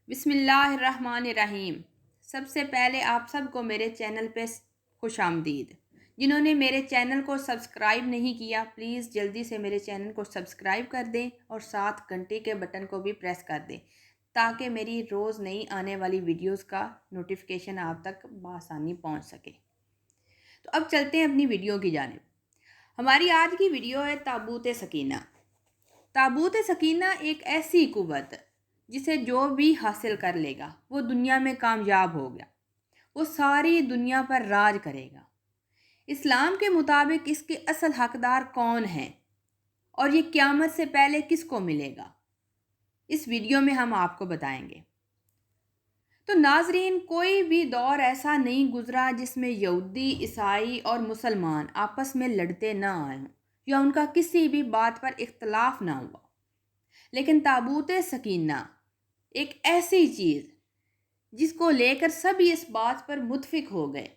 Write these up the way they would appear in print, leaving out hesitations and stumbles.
بسم اللہ الرحمن الرحیم۔ سب سے پہلے آپ سب کو میرے چینل پہ خوش آمدید۔ جنہوں نے میرے چینل کو سبسکرائب نہیں کیا پلیز جلدی سے میرے چینل کو سبسکرائب کر دیں اور ساتھ گھنٹی کے بٹن کو بھی پریس کر دیں تاکہ میری روز نئی آنے والی ویڈیوز کا نوٹیفیکیشن آپ تک بآسانی پہنچ سکے۔ تو اب چلتے ہیں اپنی ویڈیو کی جانب۔ ہماری آج کی ویڈیو ہے تابوت سکینہ۔ تابوت سکینہ ایک ایسی قوت جسے جو بھی حاصل کر لے گا وہ دنیا میں کامیاب ہو گیا، وہ ساری دنیا پر راج کرے گا۔ اسلام کے مطابق اس کے اصل حقدار کون ہیں اور یہ قیامت سے پہلے کس کو ملے گا، اس ویڈیو میں ہم آپ کو بتائیں گے۔ تو ناظرین، کوئی بھی دور ایسا نہیں گزرا جس میں یہودی، عیسائی اور مسلمان آپس میں لڑتے نہ آئے ہوں یا ان کا کسی بھی بات پر اختلاف نہ ہوا، لیکن تابوت سکینہ ایک ایسی چیز جس کو لے کر سبھی اس بات پر متفق ہو گئے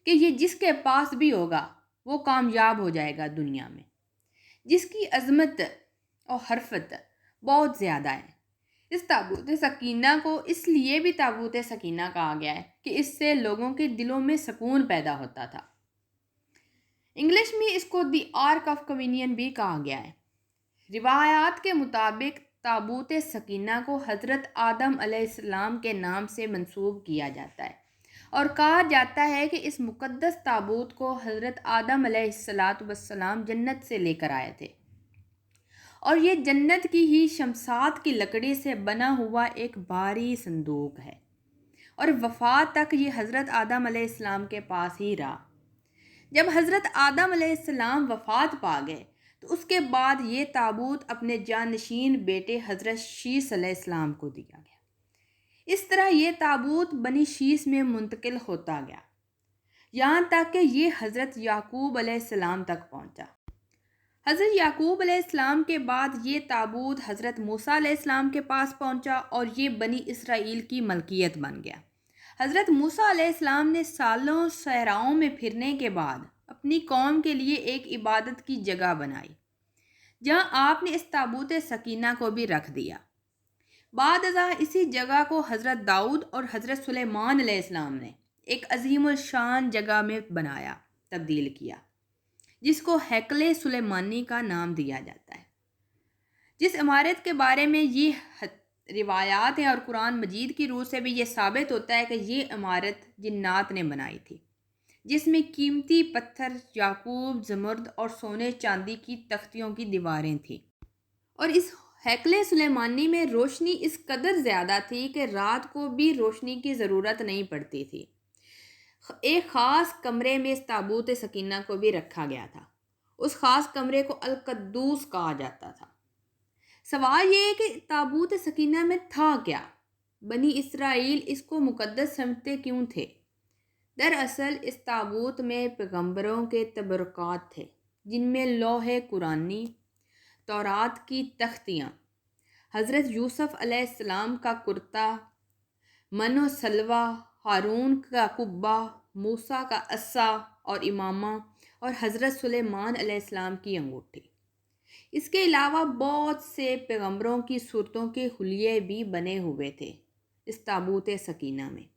کہ یہ جس کے پاس بھی ہوگا وہ کامیاب ہو جائے گا دنیا میں، جس کی عظمت اور حرفت بہت زیادہ ہے۔ اس تابوت سکینہ کو اس لیے بھی تابوت سکینہ کہا گیا ہے کہ اس سے لوگوں کے دلوں میں سکون پیدا ہوتا تھا۔ انگلش میں اس کو دی آرک آف کمینین بھی کہا گیا ہے۔ روایات کے مطابق تابوت سکینہ کو حضرت آدم علیہ السلام کے نام سے منسوب کیا جاتا ہے اور کہا جاتا ہے کہ اس مقدس تابوت کو حضرت آدم علیہ السلام جنت سے لے کر آئے تھے، اور یہ جنت کی ہی شمشاد کی لکڑی سے بنا ہوا ایک بھاری صندوق ہے، اور وفات تک یہ حضرت آدم علیہ السلام کے پاس ہی رہا۔ جب حضرت آدم علیہ السلام وفات پا گئے تو اس کے بعد یہ تابوت اپنے جانشین بیٹے حضرت شیث علیہ السلام کو دیا گیا۔ اس طرح یہ تابوت بنی شیث میں منتقل ہوتا گیا، یہاں تک کہ یہ حضرت یعقوب علیہ السلام تک پہنچا۔ حضرت یعقوب علیہ السلام کے بعد یہ تابوت حضرت موسیٰ علیہ السلام کے پاس پہنچا اور یہ بنی اسرائیل کی ملکیت بن گیا۔ حضرت موسیٰ علیہ السلام نے سالوں صحراؤں میں پھرنے کے بعد اپنی قوم کے لیے ایک عبادت کی جگہ بنائی جہاں آپ نے اس تابوت سکینہ کو بھی رکھ دیا۔ بعد ازاں اسی جگہ کو حضرت داؤد اور حضرت سلیمان علیہ السلام نے ایک عظیم الشان جگہ میں بنایا، تبدیل کیا، جس کو ہیکل سلیمانی کا نام دیا جاتا ہے۔ جس عمارت کے بارے میں یہ روایات ہیں اور قرآن مجید کی روح سے بھی یہ ثابت ہوتا ہے کہ یہ عمارت جنات نے بنائی تھی، جس میں قیمتی پتھر، یاقوت، زمرد اور سونے چاندی کی تختیوں کی دیواریں تھیں، اور اس ہیکل سلیمانی میں روشنی اس قدر زیادہ تھی کہ رات کو بھی روشنی کی ضرورت نہیں پڑتی تھی۔ ایک خاص کمرے میں اس تابوت سکینہ کو بھی رکھا گیا تھا، اس خاص کمرے کو القدوس کہا جاتا تھا۔ سوال یہ ہے کہ تابوت سکینہ میں تھا کیا؟ بنی اسرائیل اس کو مقدس سمجھتے کیوں تھے؟ دراصل اس تابوت میں پیغمبروں کے تبرکات تھے، جن میں لوح قرآنی، تورات کی تختیاں، حضرت یوسف علیہ السلام کا کرتا، من و سلوہ، ہارون کا قبہ، موسیٰ کا عصا اور امامہ، اور حضرت سلیمان علیہ السلام کی انگوٹھی۔ اس کے علاوہ بہت سے پیغمبروں کی صورتوں کے حلیے بھی بنے ہوئے تھے اس تابوت سکینہ میں۔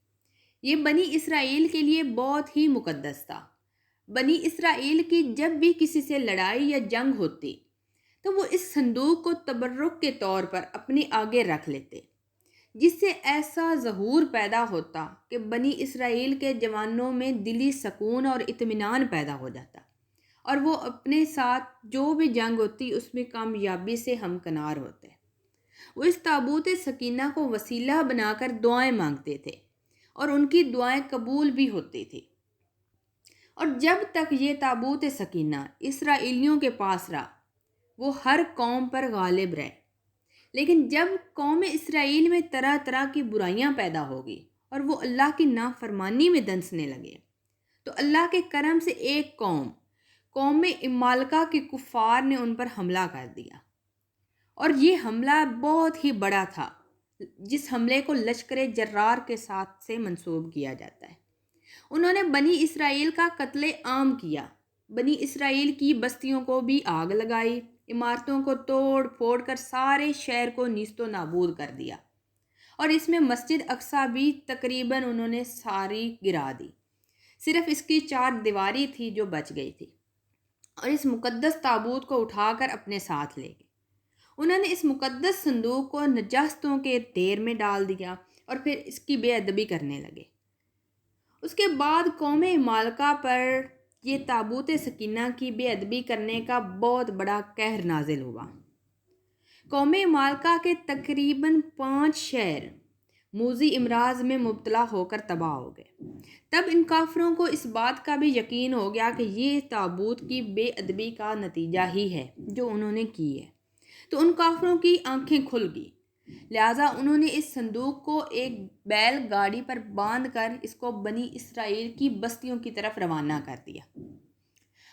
یہ بنی اسرائیل کے لیے بہت ہی مقدس تھا۔ بنی اسرائیل کی جب بھی کسی سے لڑائی یا جنگ ہوتی تو وہ اس صندوق کو تبرک کے طور پر اپنے آگے رکھ لیتے، جس سے ایسا ظہور پیدا ہوتا کہ بنی اسرائیل کے جوانوں میں دلی سکون اور اطمینان پیدا ہو جاتا، اور وہ اپنے ساتھ جو بھی جنگ ہوتی اس میں کامیابی سے ہمکنار ہوتے۔ وہ اس تابوت سکینہ کو وسیلہ بنا کر دعائیں مانگتے تھے اور ان کی دعائیں قبول بھی ہوتی تھی، اور جب تک یہ تابوت سکینہ اسرائیلیوں کے پاس رہا وہ ہر قوم پر غالب رہے۔ لیکن جب قوم اسرائیل میں طرح طرح کی برائیاں پیدا ہوگی اور وہ اللہ کی نافرمانی میں دنسنے لگے تو اللہ کے کرم سے ایک قوم عمالقہ کے کفار نے ان پر حملہ کر دیا، اور یہ حملہ بہت ہی بڑا تھا، جس حملے کو لشکر جرار کے ساتھ سے منسوب کیا جاتا ہے۔ انہوں نے بنی اسرائیل کا قتل عام کیا، بنی اسرائیل کی بستیوں کو بھی آگ لگائی، عمارتوں کو توڑ پھوڑ کر سارے شہر کو نیست و نابود کر دیا، اور اس میں مسجد اقصیٰ بھی تقریباً انہوں نے ساری گرا دی، صرف اس کی 4 دیواری تھی جو بچ گئی تھی، اور اس مقدس تابوت کو اٹھا کر اپنے ساتھ لے گئے۔ انہوں نے اس مقدس صندوق کو نجاستوں کے ڈھیر میں ڈال دیا اور پھر اس کی بے ادبی کرنے لگے۔ اس کے بعد قوم مالکہ پر یہ تابوت سکینہ کی بے ادبی کرنے کا بہت بڑا قہر نازل ہوا۔ قوم مالکہ کے تقریباً 5 شہر موذی امراض میں مبتلا ہو کر تباہ ہو گئے۔ تب ان کافروں کو اس بات کا بھی یقین ہو گیا کہ یہ تابوت کی بے ادبی کا نتیجہ ہی ہے جو انہوں نے کی ہے، تو ان کافروں کی آنکھیں کھل گئی، لہٰذا انہوں نے اس صندوق کو ایک بیل گاڑی پر باندھ کر اس کو بنی اسرائیل کی بستیوں کی طرف روانہ کر دیا۔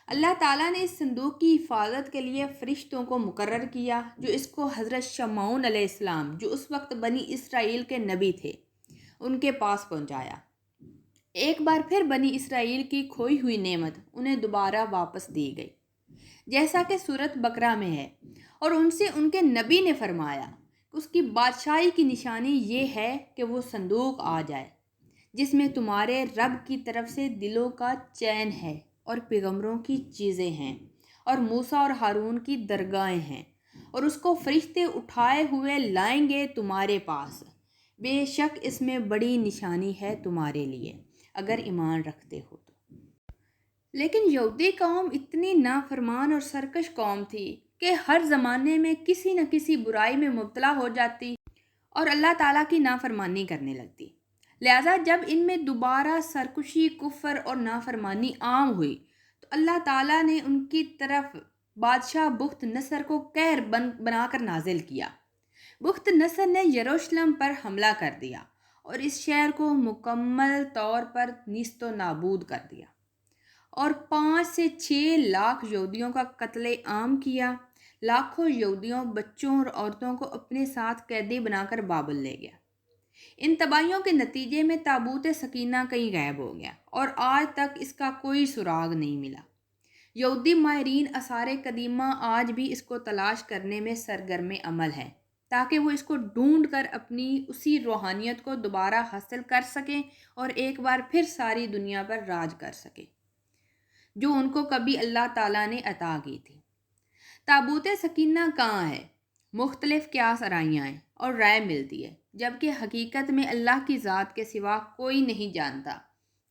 اللہ تعالیٰ نے اس صندوق کی حفاظت کے لیے فرشتوں کو مقرر کیا جو اس کو حضرت شمعون علیہ السلام، جو اس وقت بنی اسرائیل کے نبی تھے، ان کے پاس پہنچایا۔ ایک بار پھر بنی اسرائیل کی کھوئی ہوئی نعمت انہیں دوبارہ واپس دی گئی، جیسا کہ سورۃ بقرہ میں ہے، اور ان سے ان کے نبی نے فرمایا کہ اس کی بادشاہی کی نشانی یہ ہے کہ وہ صندوق آ جائے جس میں تمہارے رب کی طرف سے دلوں کا چین ہے اور پیغمبروں کی چیزیں ہیں اور موسیٰ اور ہارون کی درگاہیں ہیں، اور اس کو فرشتے اٹھائے ہوئے لائیں گے تمہارے پاس۔ بے شک اس میں بڑی نشانی ہے تمہارے لیے اگر ایمان رکھتے ہو تو۔ لیکن یہودی قوم اتنی نافرمان اور سرکش قوم تھی کہ ہر زمانے میں کسی نہ کسی برائی میں مبتلا ہو جاتی اور اللہ تعالیٰ کی نافرمانی کرنے لگتی۔ لہٰذا جب ان میں دوبارہ سرکشی، کفر اور نافرمانی عام ہوئی تو اللہ تعالیٰ نے ان کی طرف بادشاہ بخت نصر کو قہر بنا کر نازل کیا۔ بخت نصر نے یروشلم پر حملہ کر دیا اور اس شہر کو مکمل طور پر نیست و نابود کر دیا اور 5 سے 6 لاکھ یہودیوں کا قتل عام کیا۔ لاکھوں یہودیوں، بچوں اور عورتوں کو اپنے ساتھ قیدی بنا کر بابل لے گیا۔ ان تباہیوں کے نتیجے میں تابوت سکینہ کہیں غائب ہو گیا اور آج تک اس کا کوئی سراغ نہیں ملا۔ یہودی ماہرین آثار قدیمہ آج بھی اس کو تلاش کرنے میں سرگرم عمل ہیں تاکہ وہ اس کو ڈھونڈ کر اپنی اسی روحانیت کو دوبارہ حاصل کر سکیں اور ایک بار پھر ساری دنیا پر راج کر سکیں جو ان کو کبھی اللہ تعالیٰ نے عطا کی تھی۔ تابوت سکینہ کہاں ہے؟ مختلف قیاس آرائیاں ہیں اور رائے ملتی ہے، جبکہ حقیقت میں اللہ کی ذات کے سوا کوئی نہیں جانتا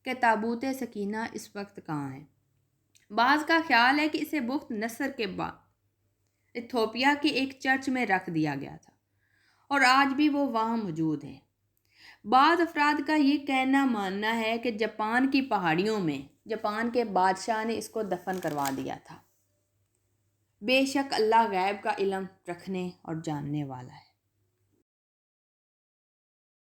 کہ تابوت سکینہ اس وقت کہاں ہے۔ بعض کا خیال ہے کہ اسے بخت نصر کے بعد ایتھوپیا کے ایک چرچ میں رکھ دیا گیا تھا اور آج بھی وہ وہاں موجود ہے۔ بعض افراد کا یہ کہنا ماننا ہے کہ جاپان کی پہاڑیوں میں جاپان کے بادشاہ نے اس کو دفن کروا دیا تھا۔ بے شک اللہ غیب کا علم رکھنے اور جاننے والا ہے۔